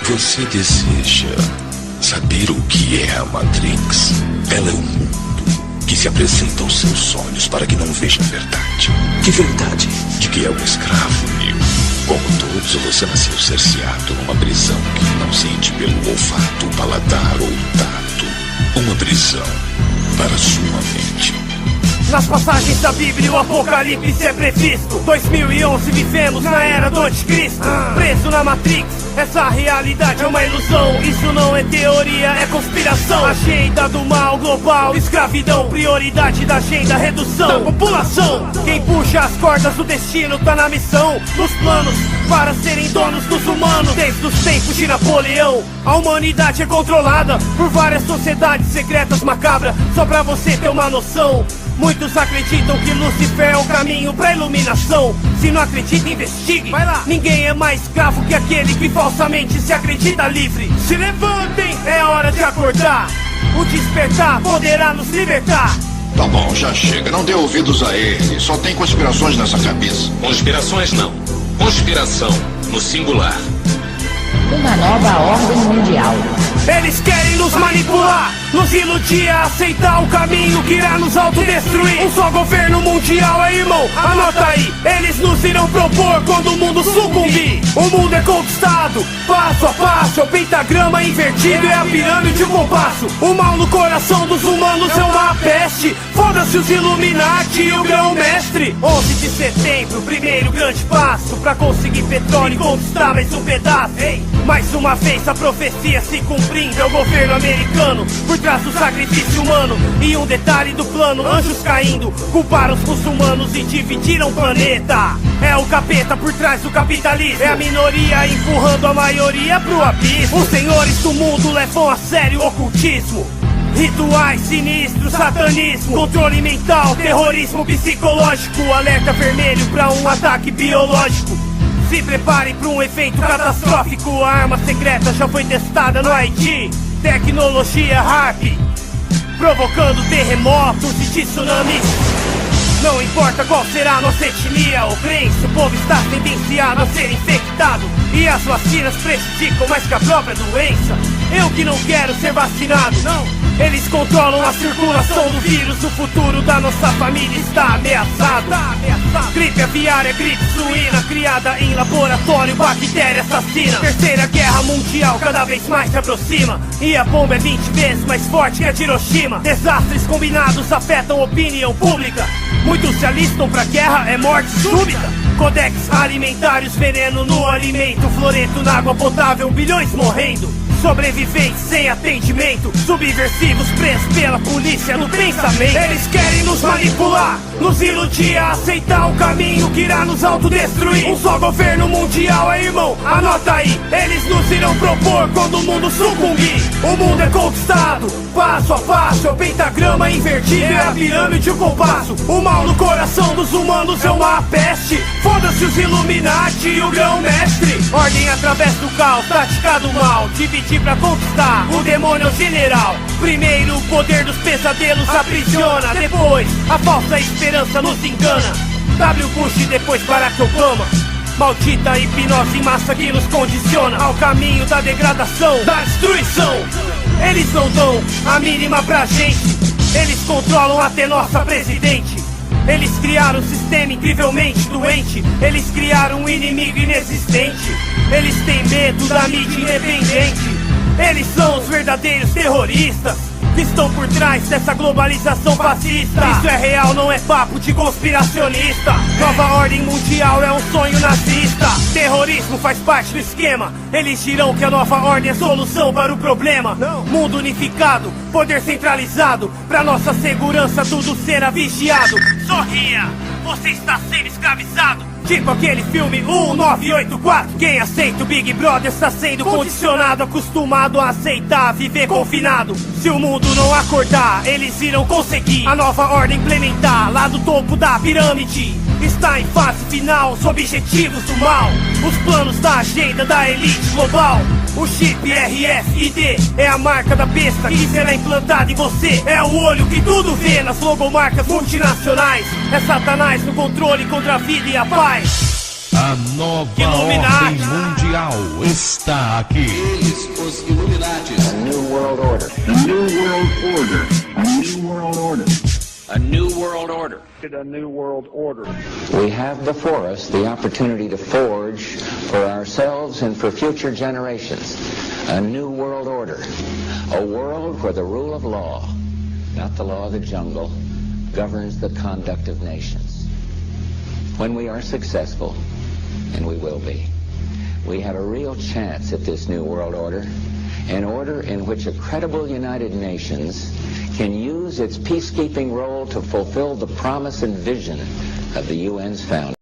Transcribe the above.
Você deseja saber o que é a Matrix? Ela é um mundo que se apresenta aos seus olhos para que não veja a verdade. Que verdade? De que é um escravo, Neo. Como todos, você nasceu cerceado numa prisão que não sente pelo olfato, paladar ou tato. Uma prisão para sua mente. Nas passagens da Bíblia o apocalipse é previsto. 2011 vivemos na era do anticristo. Preso na Matrix, essa realidade é uma ilusão. Isso não é teoria, é conspiração. Agenda do mal global, escravidão. Prioridade da agenda, redução da população. Quem puxa as cordas do destino tá na missão. Nos planos para serem donos dos humanos. Desde os tempos de Napoleão, a humanidade é controlada por várias sociedades secretas macabras. Só pra você ter uma noção, muitos acreditam que Lucifer é o caminho pra iluminação. Se não acredita, investigue. Vai lá. Ninguém é mais escravo que aquele que falsamente se acredita livre. Se levantem, é hora de acordar. O despertar poderá nos libertar. Tá bom, já chega. Não dê ouvidos a ele. Só tem conspirações nessa cabeça. Conspirações não. Conspiração no singular. Uma nova ordem mundial. Eles querem nos manipular, nos iludir a aceitar o caminho que irá nos autodestruir. Um só governo mundial, irmão, anota aí. Eles nos irão propor quando o mundo sucumbir. O mundo é conquistado, passo a passo. É o pentagrama invertido, é a pirâmide e o compasso. O mal no coração dos humanos é uma peste. Foda-se os Illuminati e o grão-mestre. 11 de setembro, primeiro grande passo pra conseguir petróleo e conquistar mais um pedaço. Ei, mais uma vez a profecia se cumprindo. É o governo americano por trás do sacrifício humano. E um detalhe do plano, anjos caindo, culparam os muçulmanos e dividiram o planeta. É o capeta por trás do capitalismo. É a minoria empurrando a maioria pro abismo. Os senhores do mundo levam a sério o ocultismo. Rituais sinistros, satanismo, controle mental, terrorismo psicológico. Alerta vermelho pra um ataque biológico. Se preparem para um evento catastrófico. A arma secreta já foi testada no Haiti. Tecnologia HARP, provocando terremotos e tsunamis. Não importa qual será a nossa etnia ou crença, o povo está sentenciado a ser infectado. E as vacinas prejudicam mais que a própria doença. Eu que não quero ser vacinado, não. Eles controlam a circulação do vírus. O futuro da nossa família está ameaçado. Gripe aviária, gripe suína, criada em laboratório, bactéria assassina. Terceira guerra mundial cada vez mais se aproxima. E a bomba é 20 vezes mais forte que a de Hiroshima. Desastres combinados afetam a opinião pública. Muitos se alistam pra guerra, é morte súbita. Codex alimentários, veneno no alimento, fluoreto na água potável, bilhões morrendo. Sobreviventes sem atendimento, subversivos presos pela polícia no pensamento. Eles querem nos manipular, nos iludir a aceitar o caminho que irá nos autodestruir. Um só governo mundial, irmão, anota aí. Eles nos irão propor quando o mundo sucumbir. O mundo é conquistado, passo a passo. É o pentagrama invertido, é a pirâmide e o compasso. O mal no coração dos humanos é uma peste. Foda-se os Illuminati e o grão-mestre. Ordem através do caos, tática do mal. Dividir pra conquistar, o demônio é o general. Primeiro o poder dos pesadelos aprisiona. Depois a falsa esperança nos engana. W. Bush e depois Barack Obama. Maldita hipnose em massa que nos condiciona ao caminho da degradação, da destruição. Eles não dão a mínima pra gente. Eles controlam até nossa presidente. Eles criaram um sistema incrivelmente doente. Eles criaram um inimigo inexistente. Eles têm medo da mídia independente. Eles são os verdadeiros terroristas que estão por trás dessa globalização fascista. Isso é real, não é papo de conspiracionista. Nova ordem mundial é um sonho nazista. Terrorismo faz parte do esquema. Eles dirão que a nova ordem é solução para o problema. Mundo unificado, poder centralizado. Pra nossa segurança tudo será vigiado. Sorria, você está sendo escravizado. Tipo aquele filme 1984. Quem aceita o Big Brother está sendo condicionado, acostumado a aceitar, viver confinado. Se o mundo não acordar, eles irão conseguir a nova ordem implementar. Lá do topo da pirâmide está em fase final os objetivos do mal. Os planos da agenda da elite global. O chip RFID é a marca da besta que será implantada em você. É o olho que tudo vê nas logomarcas multinacionais. É Satanás no controle contra a vida e a paz. A nova ordem mundial está aqui. Eles, os Illuminati. A new world order. A new world order. A new world order. A new world order. A new world order. We have before us the opportunity to forge for ourselves and for future generations a new world order. A world where the rule of law, not the law of the jungle, governs the conduct of nations. When we are successful, and we will be, we have a real chance at this new world order, an order in which a credible United Nations can use its peacekeeping role to fulfill the promise and vision of the UN's founding.